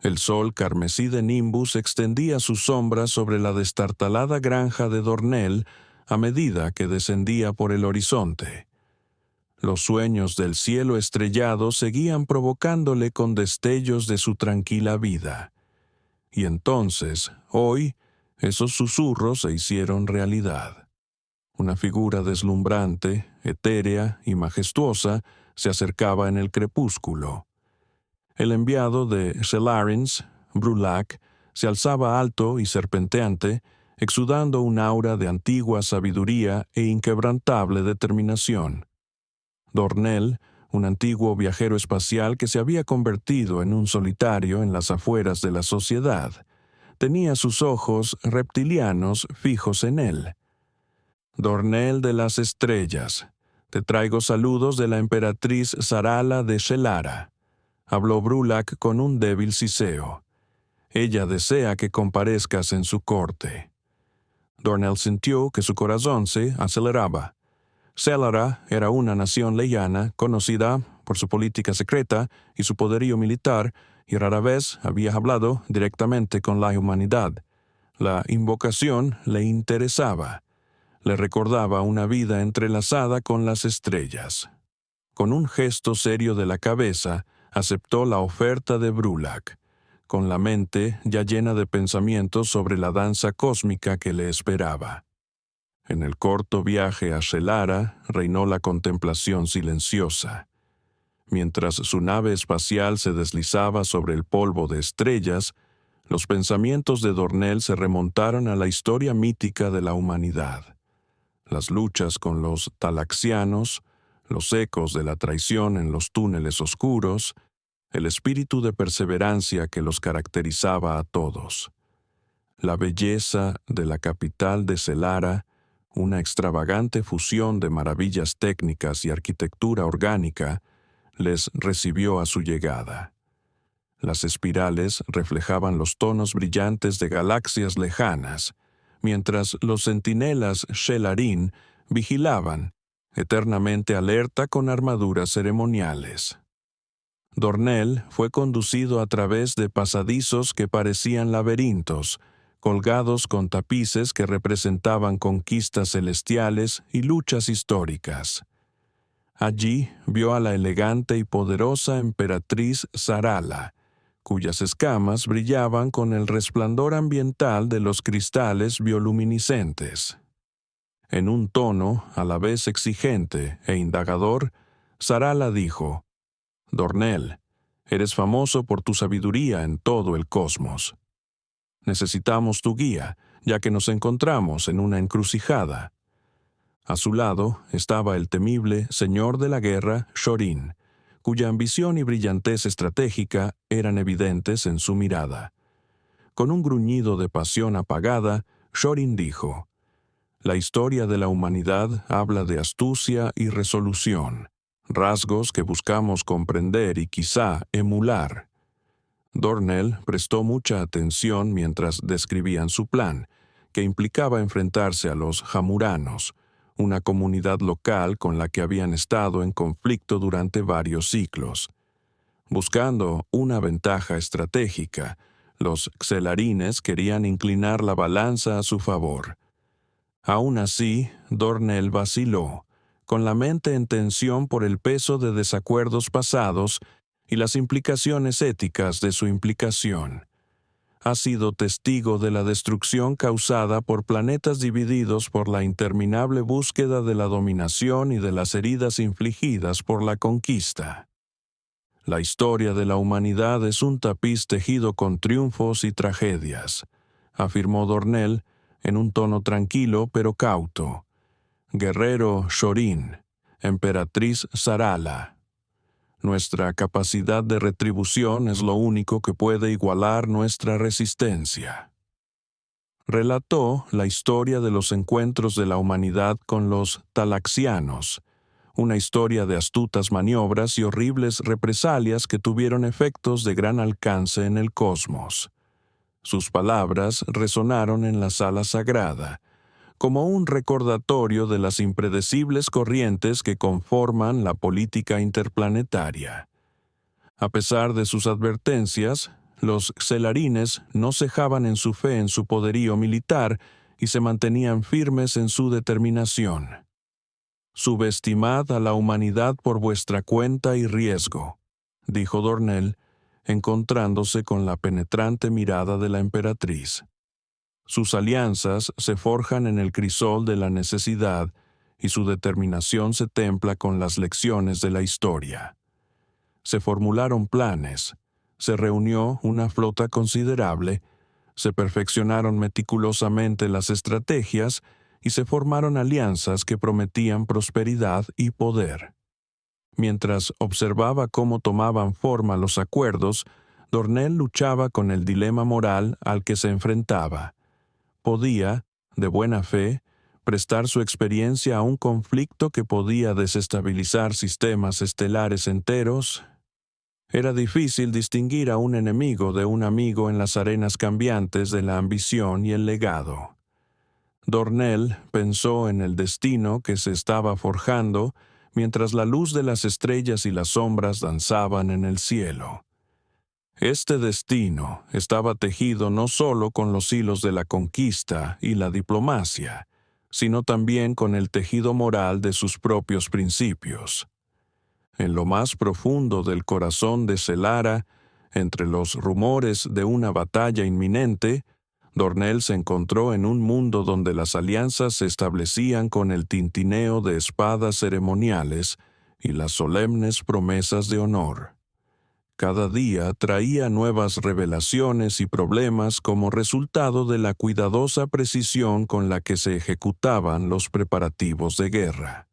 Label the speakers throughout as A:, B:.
A: El sol carmesí de Nimbus extendía sus sombras sobre la destartalada granja de Dornell a medida que descendía por el horizonte. Los sueños del cielo estrellado seguían provocándole con destellos de su tranquila vida. Y entonces, hoy, esos susurros se hicieron realidad. Una figura deslumbrante, etérea y majestuosa se acercaba en el crepúsculo. El enviado de Celarins, Brulac, se alzaba alto y serpenteante, exudando un aura de antigua sabiduría e inquebrantable determinación. Dornell, un antiguo viajero espacial que se había convertido en un solitario en las afueras de la sociedad, tenía sus ojos reptilianos fijos en él. Dornell de las estrellas, te traigo saludos de la emperatriz Sarala de Shelara, habló Brulac con un débil siseo. Ella desea que comparezcas en su corte. Dornell sintió que su corazón se aceleraba. Shelara era una nación leyana conocida por su política secreta y su poderío militar, y rara vez había hablado directamente con la humanidad. La invocación le interesaba. Le recordaba una vida entrelazada con las estrellas. Con un gesto serio de la cabeza, aceptó la oferta de Brulac, con la mente ya llena de pensamientos sobre la danza cósmica que le esperaba. En el corto viaje a Shelara reinó la contemplación silenciosa. Mientras su nave espacial se deslizaba sobre el polvo de estrellas, los pensamientos de Dornell se remontaron a la historia mítica de la humanidad. Las luchas con los talaxianos, los ecos de la traición en los túneles oscuros, el espíritu de perseverancia que los caracterizaba a todos. La belleza de la capital de Shelara, una extravagante fusión de maravillas técnicas y arquitectura orgánica, les recibió a su llegada. Las espirales reflejaban los tonos brillantes de galaxias lejanas, mientras los centinelas Shelarín vigilaban, eternamente alerta con armaduras ceremoniales. Dornell fue conducido a través de pasadizos que parecían laberintos, colgados con tapices que representaban conquistas celestiales y luchas históricas. Allí vio a la elegante y poderosa emperatriz Sarala, cuyas escamas brillaban con el resplandor ambiental de los cristales bioluminiscentes. En un tono a la vez exigente e indagador, Sarala dijo: «Dornell, eres famoso por tu sabiduría en todo el cosmos. Necesitamos tu guía, ya que nos encontramos en una encrucijada». A su lado estaba el temible señor de la guerra, Shorin, cuya ambición y brillantez estratégica eran evidentes en su mirada. Con un gruñido de pasión apagada, Shorin dijo: «La historia de la humanidad habla de astucia y resolución, rasgos que buscamos comprender y quizá emular». Dornell prestó mucha atención mientras describían su plan, que implicaba enfrentarse a los Jamuranos, una comunidad local con la que habían estado en conflicto durante varios siglos. Buscando una ventaja estratégica, los Xelarines querían inclinar la balanza a su favor. Aún así, Dornell vaciló, con la mente en tensión por el peso de desacuerdos pasados y las implicaciones éticas de su implicación. Ha sido testigo de la destrucción causada por planetas divididos por la interminable búsqueda de la dominación y de las heridas infligidas por la conquista. La historia de la humanidad es un tapiz tejido con triunfos y tragedias, afirmó Dornell en un tono tranquilo pero cauto. Guerrero Shorin, emperatriz Sarala. Nuestra capacidad de retribución es lo único que puede igualar nuestra resistencia. Relató la historia de los encuentros de la humanidad con los talaxianos, una historia de astutas maniobras y horribles represalias que tuvieron efectos de gran alcance en el cosmos. Sus palabras resonaron en la sala sagrada, como un recordatorio de las impredecibles corrientes que conforman la política interplanetaria. A pesar de sus advertencias, Los xelarines no cejaban en su fe en su poderío militar y se mantenían firmes en su determinación. «Subestimad a la humanidad por vuestra cuenta y riesgo», dijo Dornell, encontrándose con la penetrante mirada de la emperatriz. Sus alianzas se forjan en el crisol de la necesidad y su determinación se templa con las lecciones de la historia. Se formularon planes, se reunió una flota considerable, se perfeccionaron meticulosamente las estrategias y se formaron alianzas que prometían prosperidad y poder. Mientras observaba cómo tomaban forma los acuerdos, Dornell luchaba con el dilema moral al que se enfrentaba. Podía, de buena fe, prestar su experiencia a un conflicto que podía desestabilizar sistemas estelares enteros. Era difícil distinguir a un enemigo de un amigo en las arenas cambiantes de la ambición y el legado. Dornell pensó en el destino que se estaba forjando mientras la luz de las estrellas y las sombras danzaban en el cielo. Este destino estaba tejido no solo con los hilos de la conquista y la diplomacia, sino también con el tejido moral de sus propios principios. En lo más profundo del corazón de Celara, entre los rumores de una batalla inminente, Dornell se encontró en un mundo donde las alianzas se establecían con el tintineo de espadas ceremoniales y las solemnes promesas de honor. Cada día traía nuevas revelaciones y problemas como resultado de la cuidadosa precisión con la que se ejecutaban los preparativos de guerra.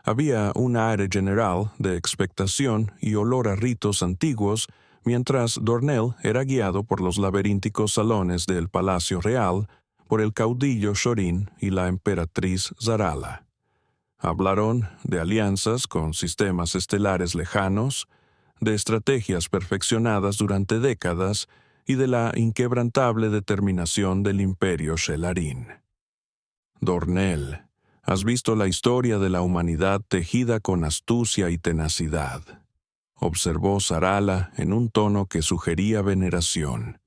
A: Había un aire general de expectación y olor a ritos antiguos, mientras Dornell era guiado por los laberínticos salones del Palacio Real, por el caudillo Shorin y la emperatriz Zarala. Hablaron de alianzas con sistemas estelares lejanos, de estrategias perfeccionadas durante décadas y de la inquebrantable determinación del imperio Xelarín. Dornell, has visto la historia de la humanidad tejida con astucia y tenacidad, observó Zarala en un tono que sugería veneración.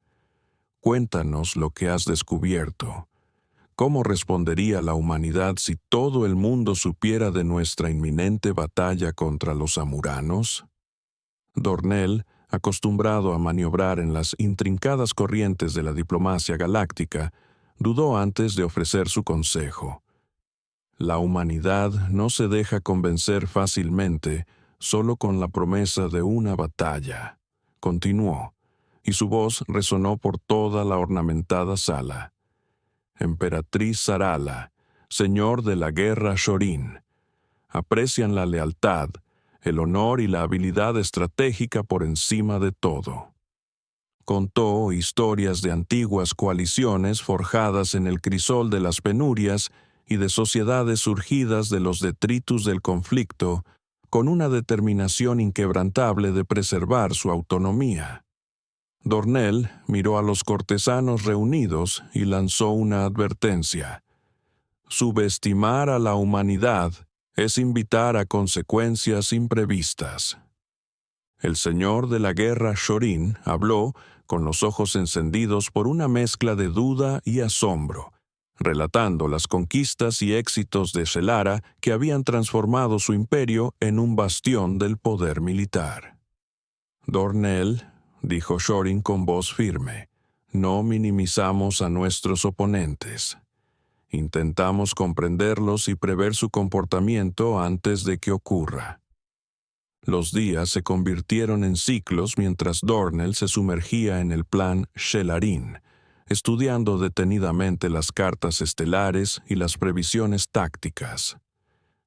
A: Cuéntanos lo que has descubierto. ¿Cómo respondería la humanidad si todo el mundo supiera de nuestra inminente batalla contra los amuranos? Dornell, acostumbrado a maniobrar en las intrincadas corrientes de la diplomacia galáctica, dudó antes de ofrecer su consejo. La humanidad no se deja convencer fácilmente solo con la promesa de una batalla, continuó, y su voz resonó por toda la ornamentada sala. Emperatriz Zarala, señor de la guerra Shorin, aprecian la lealtad, el honor y la habilidad estratégica por encima de todo. Contó historias de antiguas coaliciones forjadas en el crisol de las penurias y de sociedades surgidas de los detritus del conflicto, con una determinación inquebrantable de preservar su autonomía. Dornell miró a los cortesanos reunidos y lanzó una advertencia. Subestimar a la humanidad es invitar a consecuencias imprevistas. El señor de la guerra Shorin habló, con los ojos encendidos por una mezcla de duda y asombro, relatando las conquistas y éxitos de Celara que habían transformado su imperio en un bastión del poder militar. Dornell, dijo Shorin con voz firme, no minimizamos a nuestros oponentes. Intentamos comprenderlos y prever su comportamiento antes de que ocurra. Los días se convirtieron en ciclos mientras Dornell se sumergía en el plan Xelarín, estudiando detenidamente las cartas estelares y las previsiones tácticas.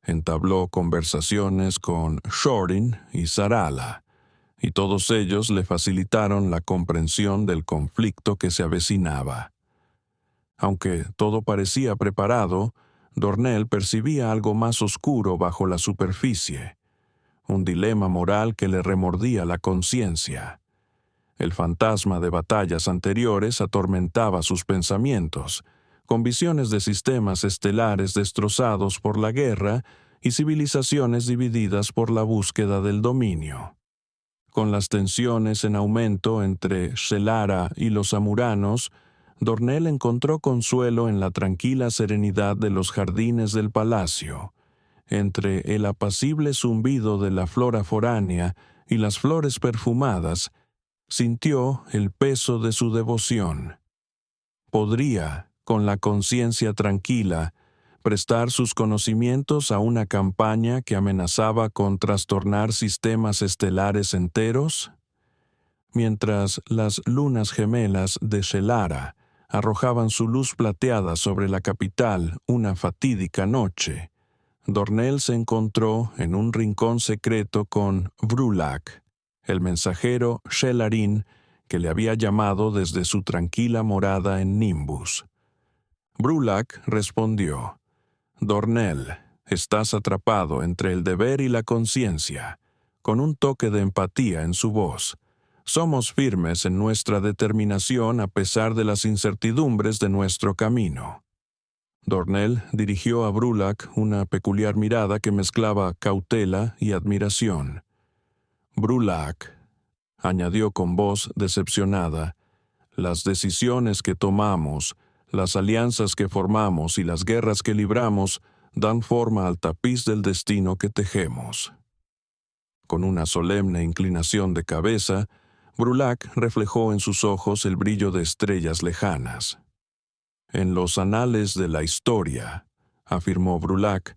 A: Entabló conversaciones con Shorin y Zarala, y todos ellos le facilitaron la comprensión del conflicto que se avecinaba. Aunque todo parecía preparado, Dornell percibía algo más oscuro bajo la superficie, un dilema moral que le remordía la conciencia. El fantasma de batallas anteriores atormentaba sus pensamientos, con visiones de sistemas estelares destrozados por la guerra y civilizaciones divididas por la búsqueda del dominio. Con las tensiones en aumento entre Shelara y los amuranos, Dornell encontró consuelo en la tranquila serenidad de los jardines del palacio. Entre el apacible zumbido de la flora foránea y las flores perfumadas, sintió el peso de su devoción. Podría, con la conciencia tranquila, prestar sus conocimientos a una campaña que amenazaba con trastornar sistemas estelares enteros. Mientras las lunas gemelas de Shelara arrojaban su luz plateada sobre la capital una fatídica noche, Dornell se encontró en un rincón secreto con Brulac, el mensajero Shelarin que le había llamado desde su tranquila morada en Nimbus. Brulac respondió: «Dornell, estás atrapado entre el deber y la conciencia», con un toque de empatía en su voz. «Somos firmes en nuestra determinación a pesar de las incertidumbres de nuestro camino». Dornell dirigió a Brulac una peculiar mirada que mezclaba cautela y admiración. «Brulac», añadió con voz decepcionada, «las decisiones que tomamos, las alianzas que formamos y las guerras que libramos dan forma al tapiz del destino que tejemos». Con una solemne inclinación de cabeza, Brulac reflejó en sus ojos el brillo de estrellas lejanas. «En los anales de la historia», afirmó Brulac,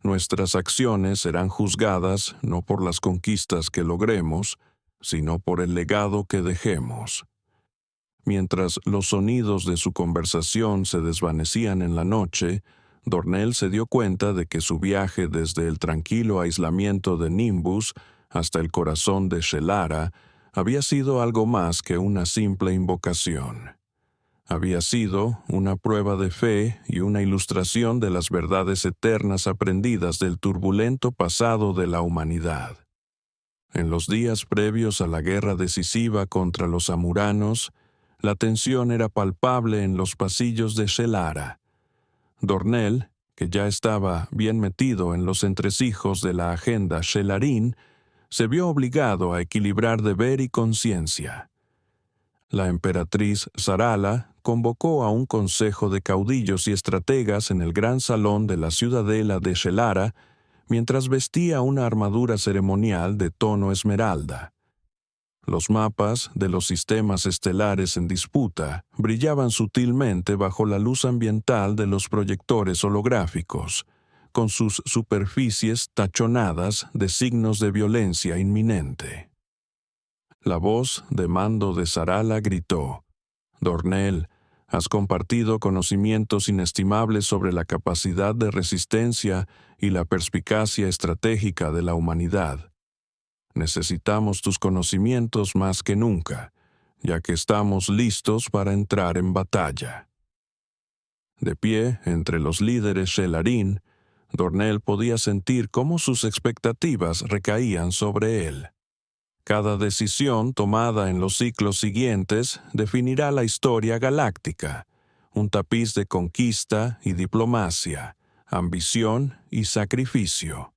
A: «nuestras acciones serán juzgadas no por las conquistas que logremos, sino por el legado que dejemos». Mientras los sonidos de su conversación se desvanecían en la noche, Dornell se dio cuenta de que su viaje desde el tranquilo aislamiento de Nimbus hasta el corazón de Shelara había sido algo más que una simple invocación. Había sido una prueba de fe y una ilustración de las verdades eternas aprendidas del turbulento pasado de la humanidad. En los días previos a la guerra decisiva contra los amuranos, la tensión era palpable en los pasillos de Shelara. Dornell, que ya estaba bien metido en los entresijos de la agenda Shelarín, se vio obligado a equilibrar deber y conciencia. La emperatriz Sarala convocó a un consejo de caudillos y estrategas en el gran salón de la ciudadela de Shelara mientras vestía una armadura ceremonial de tono esmeralda. Los mapas de los sistemas estelares en disputa brillaban sutilmente bajo la luz ambiental de los proyectores holográficos, con sus superficies tachonadas de signos de violencia inminente. La voz de mando de Sarala gritó: «Dornell, has compartido conocimientos inestimables sobre la capacidad de resistencia y la perspicacia estratégica de la humanidad. Necesitamos tus conocimientos más que nunca, ya que estamos listos para entrar en batalla». De pie entre los líderes Shelarín, Dornell podía sentir cómo sus expectativas recaían sobre él. Cada decisión tomada en los ciclos siguientes definirá la historia galáctica, un tapiz de conquista y diplomacia, ambición y sacrificio.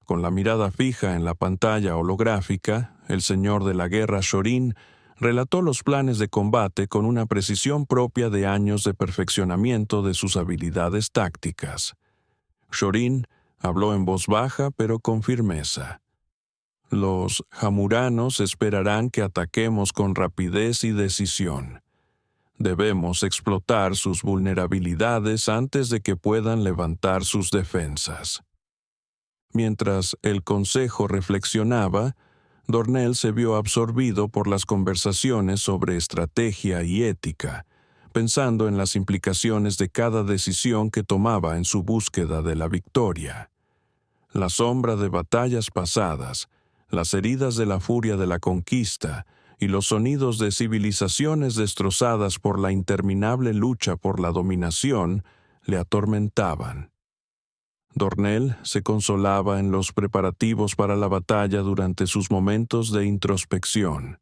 A: Con la mirada fija en la pantalla holográfica, el señor de la guerra Shorin relató los planes de combate con una precisión propia de años de perfeccionamiento de sus habilidades tácticas. Shorin habló en voz baja pero con firmeza. «Los jamuranos esperarán que ataquemos con rapidez y decisión. Debemos explotar sus vulnerabilidades antes de que puedan levantar sus defensas». Mientras el consejo reflexionaba, Dornell se vio absorbido por las conversaciones sobre estrategia y ética, pensando en las implicaciones de cada decisión que tomaba en su búsqueda de la victoria. La sombra de batallas pasadas, las heridas de la furia de la conquista y los sonidos de civilizaciones destrozadas por la interminable lucha por la dominación le atormentaban. Dornell se consolaba en los preparativos para la batalla durante sus momentos de introspección.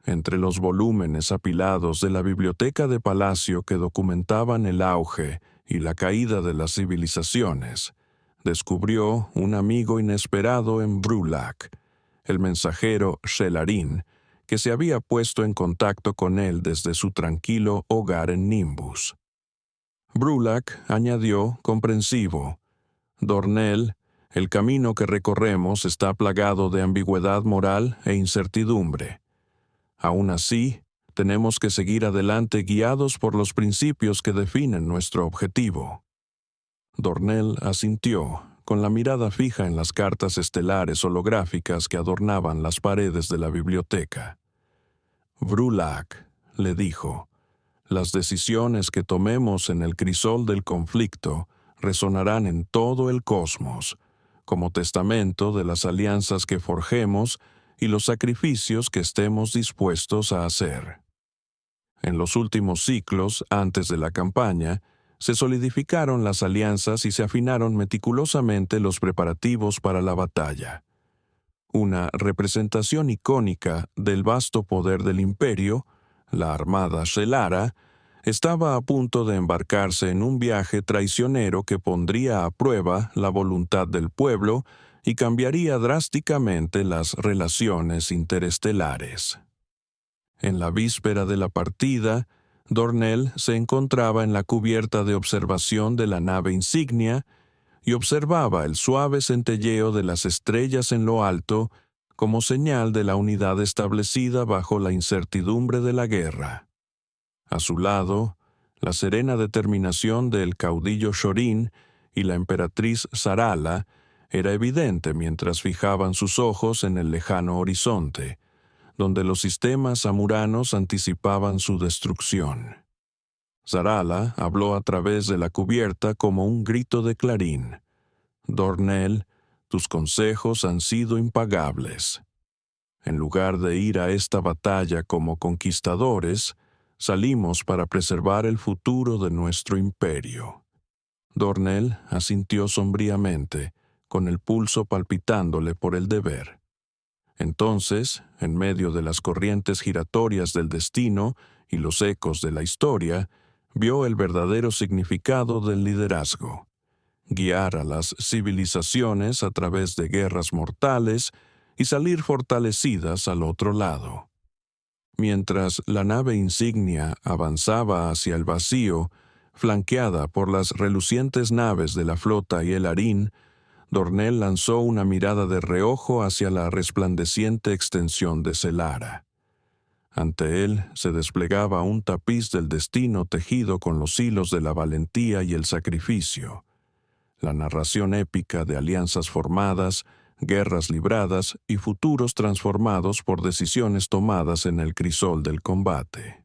A: Entre los volúmenes apilados de la biblioteca de palacio que documentaban el auge y la caída de las civilizaciones, descubrió un amigo inesperado en Brulac, el mensajero Shelarín, que se había puesto en contacto con él desde su tranquilo hogar en Nimbus. Brulac añadió, comprensivo: «Dornell, el camino que recorremos está plagado de ambigüedad moral e incertidumbre. Aún así, tenemos que seguir adelante guiados por los principios que definen nuestro objetivo». Dornell asintió, con la mirada fija en las cartas estelares holográficas que adornaban las paredes de la biblioteca. «Brulac», le dijo, «las decisiones que tomemos en el crisol del conflicto resonarán en todo el cosmos, como testamento de las alianzas que forjemos y los sacrificios que estemos dispuestos a hacer». En los últimos ciclos, antes de la campaña, se solidificaron las alianzas y se afinaron meticulosamente los preparativos para la batalla. Una representación icónica del vasto poder del imperio, la Armada Shelara, estaba a punto de embarcarse en un viaje traicionero que pondría a prueba la voluntad del pueblo y cambiaría drásticamente las relaciones interestelares. En la víspera de la partida, Dornell se encontraba en la cubierta de observación de la nave insignia y observaba el suave centelleo de las estrellas en lo alto como señal de la unidad establecida bajo la incertidumbre de la guerra. A su lado, la serena determinación del caudillo Shorin y la emperatriz Sarala era evidente mientras fijaban sus ojos en el lejano horizonte, donde los sistemas amuranos anticipaban su destrucción. Sarala habló a través de la cubierta como un grito de clarín: «Dornell, tus consejos han sido impagables. En lugar de ir a esta batalla como conquistadores, salimos para preservar el futuro de nuestro imperio». Dornell asintió sombríamente, con el pulso palpitándole por el deber. Entonces, en medio de las corrientes giratorias del destino y los ecos de la historia, vio el verdadero significado del liderazgo: guiar a las civilizaciones a través de guerras mortales y salir fortalecidas al otro lado. Mientras la nave insignia avanzaba hacia el vacío, flanqueada por las relucientes naves de la flota y el Harín, Dornell lanzó una mirada de reojo hacia la resplandeciente extensión de Shelara. Ante él se desplegaba un tapiz del destino tejido con los hilos de la valentía y el sacrificio, la narración épica de alianzas formadas, guerras libradas y futuros transformados por decisiones tomadas en el crisol del combate.